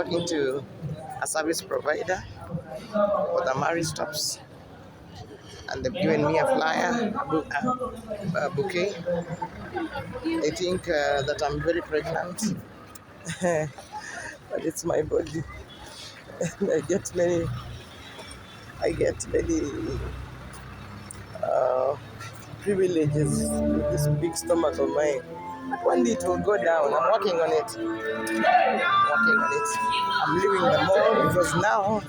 talking to a service provider for the Mari stops, and they've given me a flyer, a bouquet. They think that I'm very pregnant, but it's my body. I get many uh, privileges with this big stomach of mine. But one day it will go down. I'm working on it. I'm leaving the mall because now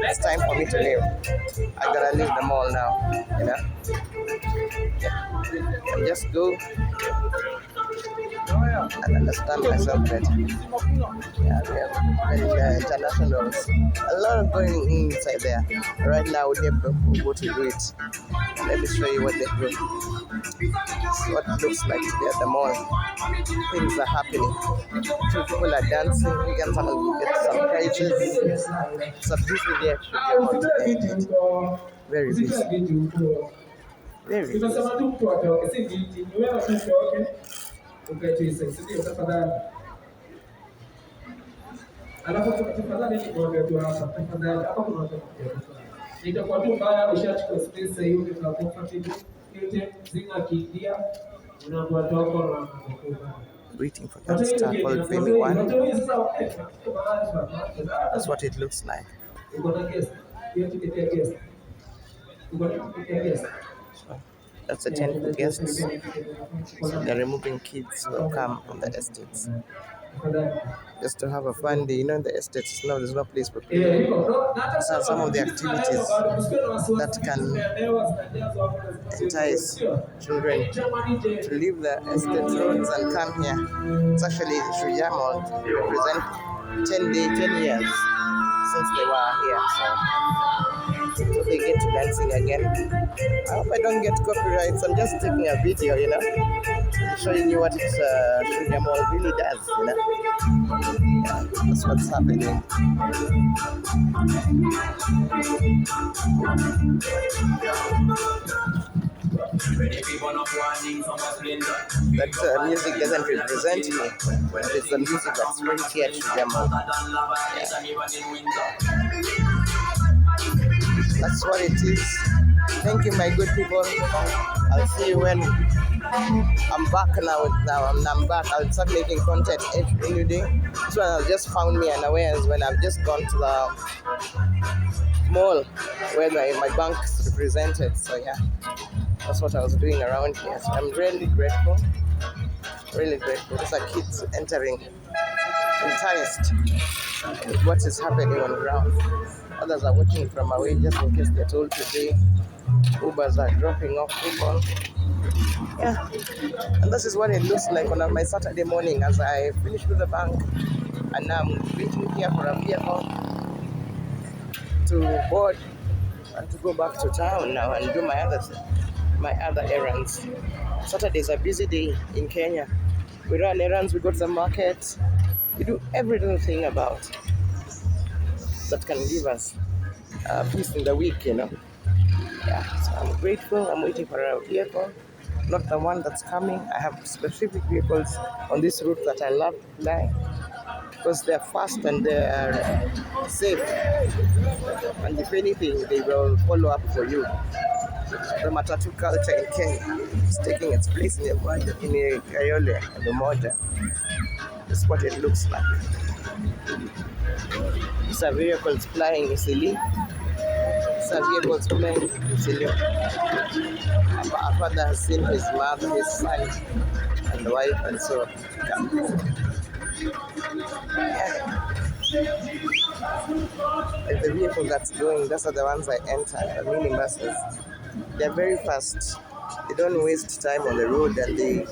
it's time for me to leave. I gotta leave the mall now, you know. And just go and understand myself better. Yeah, we have internationals. A lot of going inside there. Right now, we have people to do it. Let me show you what they do. This is what it looks like today at the mall. Things are happening. Two people are dancing. We can get some prizes. It's a busy day today. Very busy. Very busy. Alafu tafadhali nikwambia tu hapa tafadhali hapa kuna watu nitakuwa tu mbaya ushachukua space hiyo kwa comfortable yote zinga kiingia unakuwa toko na waiting for that star called Femi One. That's what it looks like. So that's the 10 guests. So they're removing kids who have come from the estates. Just to have a fun day, you know, in the estates, no, there's no place for people. So some of the activities that can entice children to leave the estate roads and come here. It's actually Shujaa Mall to represent 10 years since they were here. So they get to dancing again. I hope I don't get copyrights. I'm just taking a video, you know, showing you what Shujaa Mall really does, you know. Yeah, that's what's happening. That music doesn't represent me. It's the music that's right here at Shujaa Mall. Yeah. That's what it is. Thank you, my good people. I'll see you when I'm back now. I'm back. I'll start making content every day. This one has just found me unawares when I've just gone to the mall where my bank is represented. So yeah, that's what I was doing around here. So I'm really grateful. Really grateful. These are kids entering, enticed with what is happening on the ground. Others are watching from away just in case they're told today Ubers are dropping off people. Yeah, and this is what it looks like on my Saturday morning as I finish with the bank, and now I'm waiting here for a vehicle to board and to go back to town now and do my other errands. Saturday is a busy day in Kenya. We run errands, we go to the market, we do every little thing about that can give us peace in the week, you know. Yeah, so I'm grateful. I'm waiting for a vehicle, not the one that's coming. I have specific vehicles on this route that I love to fly because they're fast and they're safe. And if anything, they will follow up for you. The matatu culture in Kenya is taking its place in Kayole Nairobi. That's what it looks like. These are vehicles flying easily. Our father has seen his mother, his son, and the wife, and so yeah. Like the vehicle that's going, those are the ones I enter, the minibuses. They're very fast. They don't waste time on the road, and they're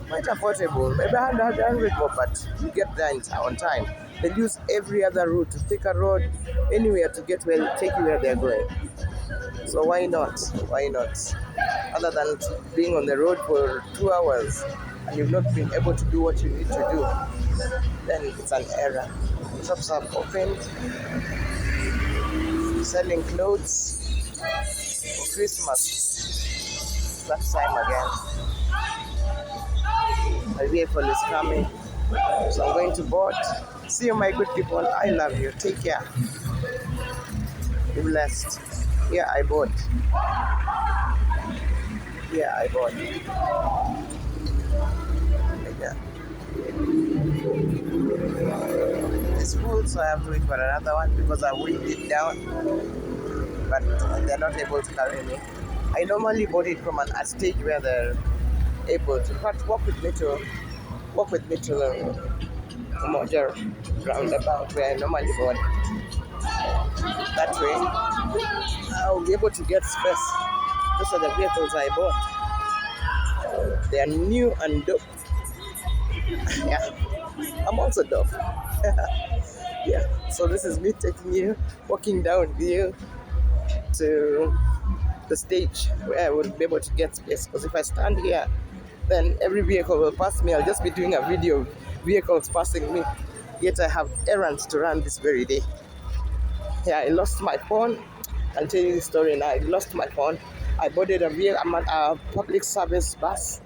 quite affordable. Maybe 100 more, but you get there on time. They use every other route to take a road anywhere to take you where they're going. So why not? Why not? Other than being on the road for 2 hours and you've not been able to do what you need to do, then it's an error. Shops are opened, selling clothes for Christmas. That time again. My vehicle is coming, so I'm going to board. See you, my good people. I love you. Take care. Be blessed. Yeah, I bought. Yeah, I bought. Yeah. It's full, so I have to wait for another one because I weighed it down, but they're not able to carry me. I normally bought it from a stage where they're able to. But walk with me to the Umoja roundabout where I normally bought it. That way, I'll be able to get space. Those are the vehicles I bought. They are new and dope. Yeah, I'm also dope. Yeah, so this is me taking you, walking down here to the stage where I would be able to get space. Because if I stand here, then every vehicle will pass me. I'll just be doing a video of vehicles passing me. Yet I have errands to run this very day. Yeah, I lost my phone. I'll tell you the story now. I lost my phone. I boarded a public service bus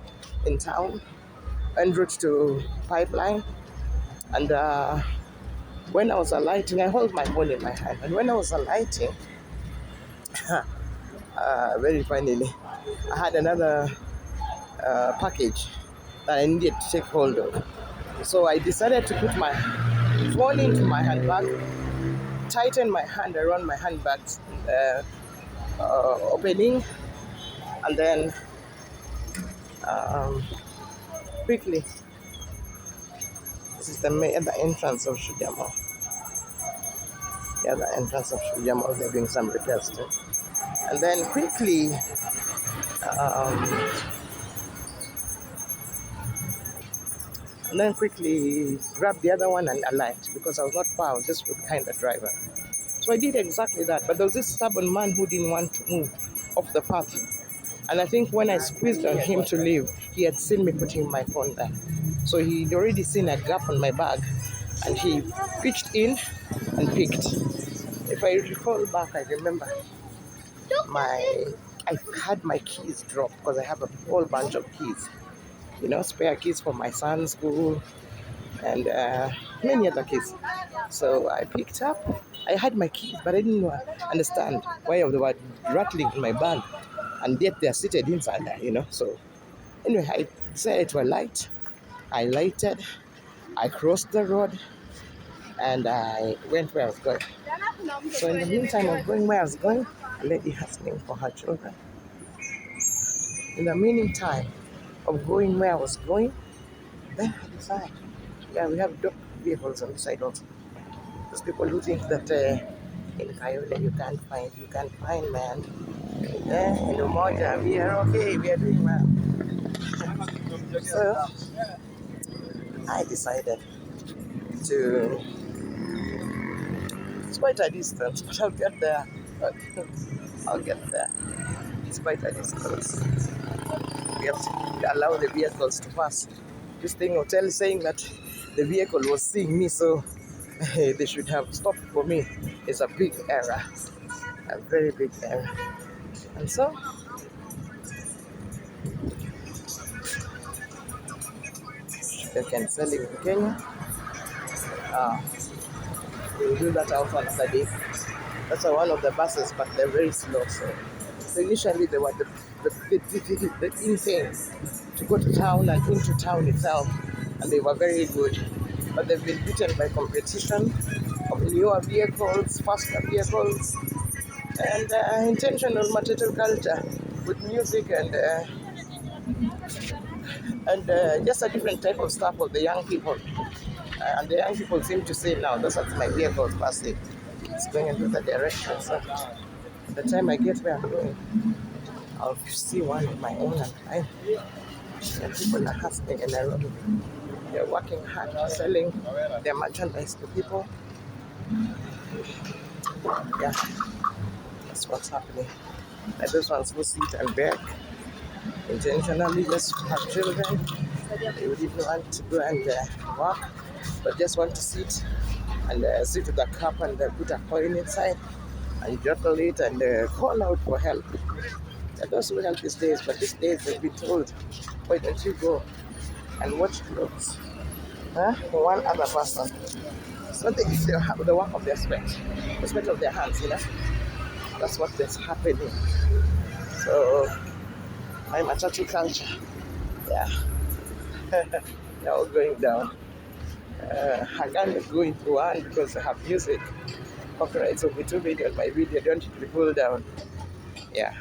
in town en route to Pipeline. And when I was alighting, I hold my phone in my hand. And when I was alighting, very funnily, I had another package that I needed to take hold of. So I decided to put my phone into my handbag, tighten my hand around my handbag's opening, and then quickly, this is the entrance of Shujaa Mall. Yeah, the entrance of Shujaa Mall, they're doing some repairs too. And then um, quickly grab the other one and alight because I was not far, I was just behind the driver. So I did exactly that, but there was this stubborn man who didn't want to move off the path. And I think when I squeezed on him to leave, he had seen me putting my phone there. So he'd already seen a gap on my bag and he pitched in and picked. If I recall back, I remember I had my keys dropped because I have a whole bunch of keys. You know, spare keys for my son's school and many other keys. So I picked up. I had my keys, but I didn't understand why they were rattling in my bag, and yet they're seated inside there, you know. So anyway, I decided to alight. I lighted. I crossed the road, and I went where I was going. So in the meantime of going where I was going, a lady hustling for her children. In the meantime of going where I was going, then I decided, yeah, we have dope vehicles on the side also. Those people who think that in Kayole you can't find man. In Umoja we are okay, we are doing well. So I decided to, it's quite a distance, but I'll get there. I'll get there. It's quite a distance. We have to allow the vehicles to pass. This thing hotel is saying that the vehicle was seeing me, so they should have stopped for me. It's a big error, a very big error. And so, they can sell it in Kenya. We'll do that out on another day. That's one of the buses, but they're very slow. So initially they were the insane to go to town and into town itself, and they were very good. But they've been beaten by competition of newer vehicles, faster vehicles, and intentional matatu culture with music and just a different type of stuff of the young people. And the young people seem to say now, that's what my vehicle is passing. It's going into the direction. So by the time I get where I'm going, I'll see one of my own and climb. And people are hustling in Nairobi. They're working hard, selling their merchandise to people. Yeah, that's what's happening. And those ones who sit and beg intentionally just have children. They would even want to go and work, but just want to sit and sit with a cup and put a coin inside and jottle it and call out for help. And those who help these days, but these days they've been told, why don't you go and watch clothes? Huh? For one other person. it's the work of their sweat, the sweat of their hands, That's what is happening. So, my matatu culture, yeah, they're all going down. I can't go into one because I have music. Copyrights will be too big on my video, don't it be pulled down. Yeah.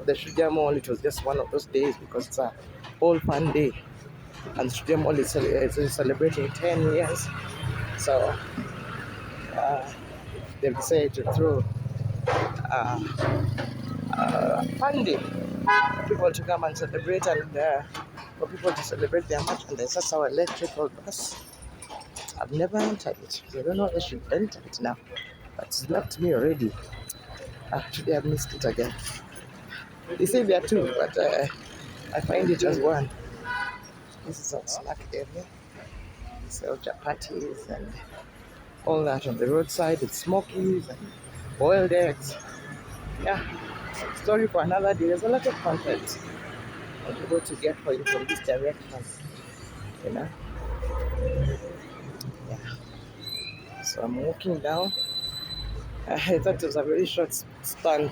The Shujaa Mall, it was just one of those days because it's a whole fun day. And Shujaa Mall is celebrating 10 years. So they've decided to throw fun day for people to come and celebrate and for people to celebrate their merchandise. That's our electrical bus. I've never entered it. I don't know if I should enter it now. But it's left me already. Today I've missed it again. They say there are two, but I find it as one. This is our snack area. We sell chapatis and all that on the roadside with smokies and boiled eggs. Yeah, story for another day. There's a lot of content on people to get for you from this direction. You know? Yeah. So I'm walking down. I thought it was a very short stand,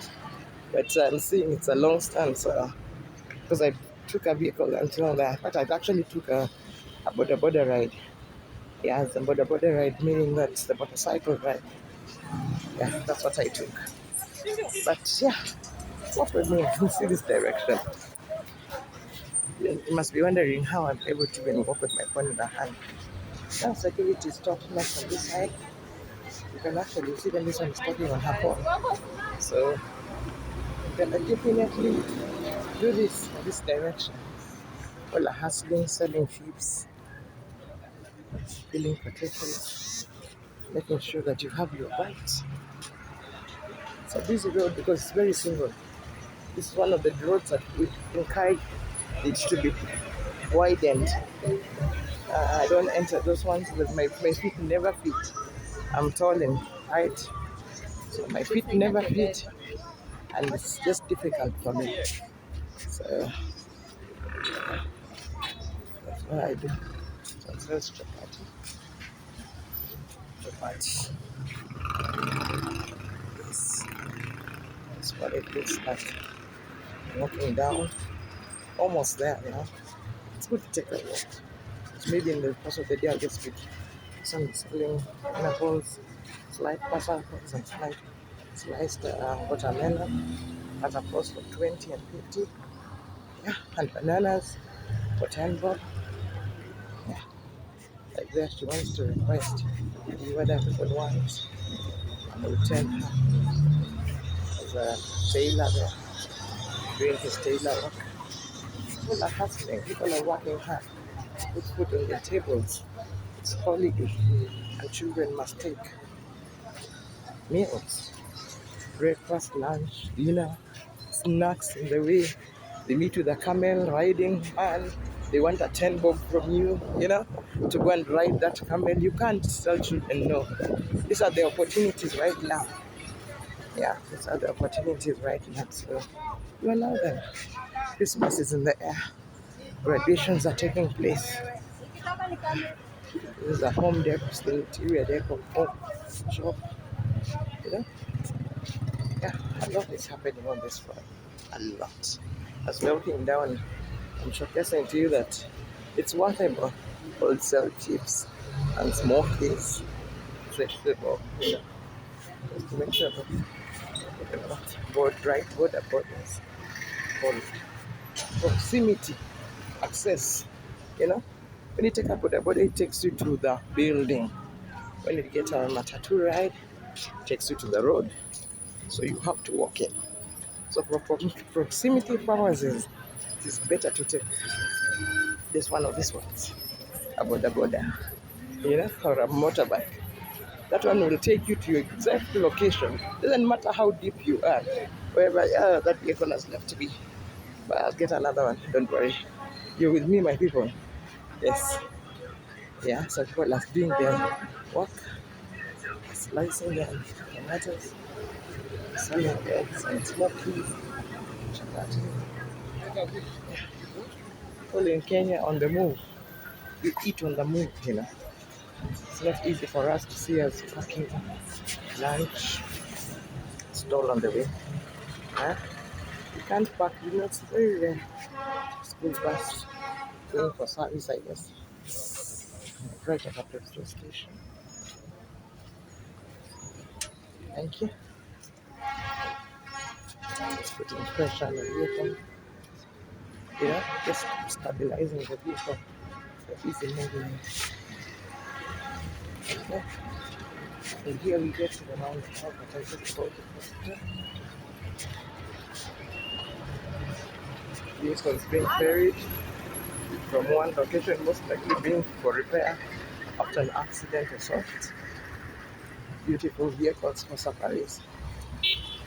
but I'm seeing it's a long stand. So because I took a vehicle until there, but I actually took a border ride. Yeah, it's a border ride, meaning that's the motorcycle ride. Yeah, that's what I took. But yeah, walk with me. You see this direction. You must be wondering how I'm able to even walk with my phone in the hand. Now security is talking us on this side. You can actually see that this one is talking on her phone. So you can definitely do this in this direction. All are hustling, selling chips, feeling protections, making sure that you have your rights. It's a busy road because it's very single. This is one of the roads that we encourage it to be widened. I don't enter those ones because my feet never fit. I'm tall and height, so my feet never fit, and it's just difficult for me. So that's what I do. So first chapati. Yes, that's what it looks like. Walking down, almost there, It's good to take a walk. Maybe in the course of the day I'll just pick some selling pineapples, sliced pineapples and sliced watermelon at a cost of 20 and 50. Yeah, and bananas for 10 bob. Yeah, like there she wants to request whether people want. And I will tell her as a tailor there, doing his tailor work. People are hustling, people are working hard. Put food on their tables. It's holiday, and children must take meals. Breakfast, lunch, dinner, snacks in the way. They meet with a camel riding man. They want a 10 bob from you, to go and ride that camel. You can't tell children no. These are the opportunities right now. Yeah, these are the opportunities right now. So you allow them. Christmas is in the air. Graduations are taking place. This is a home decor, still interior decor, home shop. You know? Yeah, a lot is happening on this front. A lot. As we're walking down, I'm showcasing to you that it's worthable. Wholesale chips and smokies, vegetable, just to make sure that border borders, for proximity, access, When you take a border, it takes you to the building. When you get a matatu ride, it takes you to the road. So you have to walk in. So for proximity purposes, it is better to take this one of these ones, a border, or a motorbike. That one will take you to your exact location. Doesn't matter how deep you are, wherever that vehicle has left to be. But I'll get another one. Don't worry. You're with me, my people. Yes. Yeah. So people are doing their work, slicing their tomatoes, selling eggs and smokies, chapati. People in Kenya on the move. You eat on the move. It's not easy for us to see us packing lunch stall on the way. Huh? You can't park, it's very rare. School bus going for service, I guess. Right at a petrol station. Thank you. Just putting pressure on the vehicle. Just stabilizing the vehicle for easy movement. Okay. And here we get to the roundabout that I just told you. Vehicles being ferried from one location, most likely being for repair after an accident or sort. Beautiful vehicles for safaris.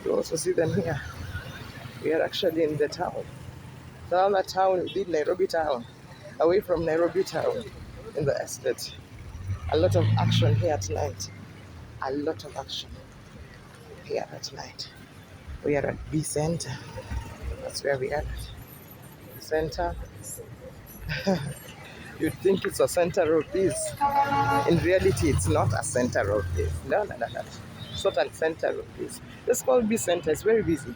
You also see them here. We are actually in the town. Another town within Nairobi town, away from Nairobi town in the estate. A lot of action here tonight. A lot of action here at night. We are at B Center. That's where we are at. Center. You'd think it's a center of peace. In reality, it's not a center of peace. No, no, no, no. It's not a center of peace. It's called B Center. It's very busy.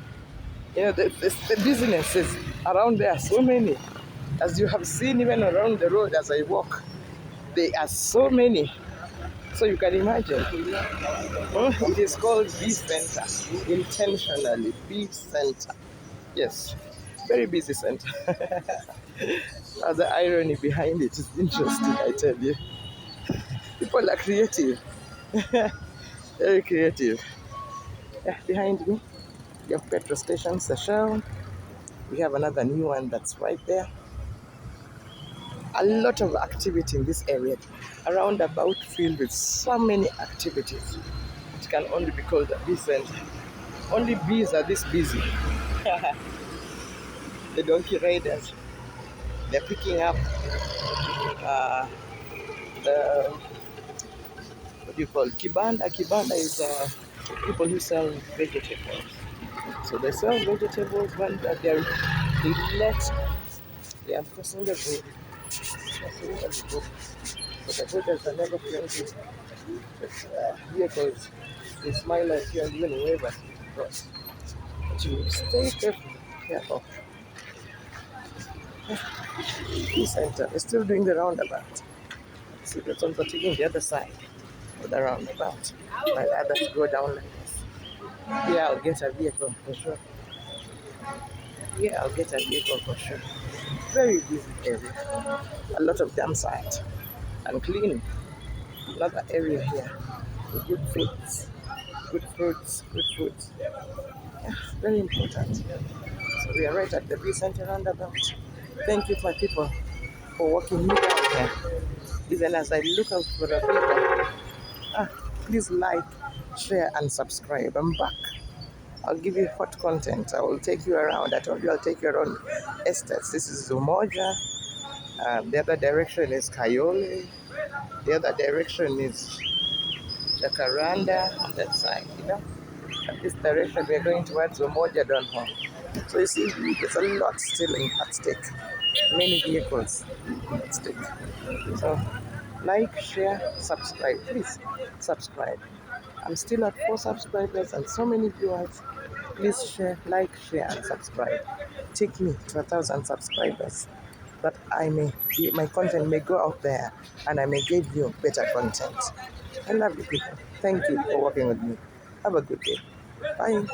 The businesses around there are so many. As you have seen, even around the road as I walk, there are so many. So you can imagine. It is called B Center. Intentionally, B Center. Yes. Very busy center. The irony behind it is interesting, I tell you. People are creative. Very creative. Yeah, behind me, you have petrol stations, the Shell. We have another new one that's right there. A lot of activity in this area. A roundabout filled with so many activities. It can only be called a bee center. Only bees are this busy. The donkey riders, they're picking up the, what do you call it? Kibanda. Kibanda is people who sell vegetables. So they sell vegetables when they let, they are crossing the road. But the voters are never friendly. Vehicles, they smile at you and even wave at you cross. But you stay careful. The center is still doing the roundabout. See, the ones are taking the other side of the roundabout. While others go down like this. Yeah, I'll get a vehicle for sure. Yeah, I'll get a vehicle for sure. Very busy area. A lot of dam site and cleaning. Another area here. Good fruits, good fruits, good fruits. Yeah, very important. So we are right at the recent roundabout. Thank you, my people, for walking me down here. Even as I look out for the people, please like, share, and subscribe. I'm back. I'll give you hot content. I will take you around. I told you I'll take you around estates. This is Umoja. The other direction is Kayole. The other direction is Jacaranda on that side, At this direction, we're going towards Umoja down home. So you see, there's a lot still at stake. Many vehicles at stake. So like, share, subscribe. Please subscribe. I'm still at 4 subscribers and so many viewers. Please share, like, share, and subscribe. Take me to 1,000 subscribers, that my content may go out there and I may give you better content. I love you people. Thank you for working with me. Have a good day. Bye.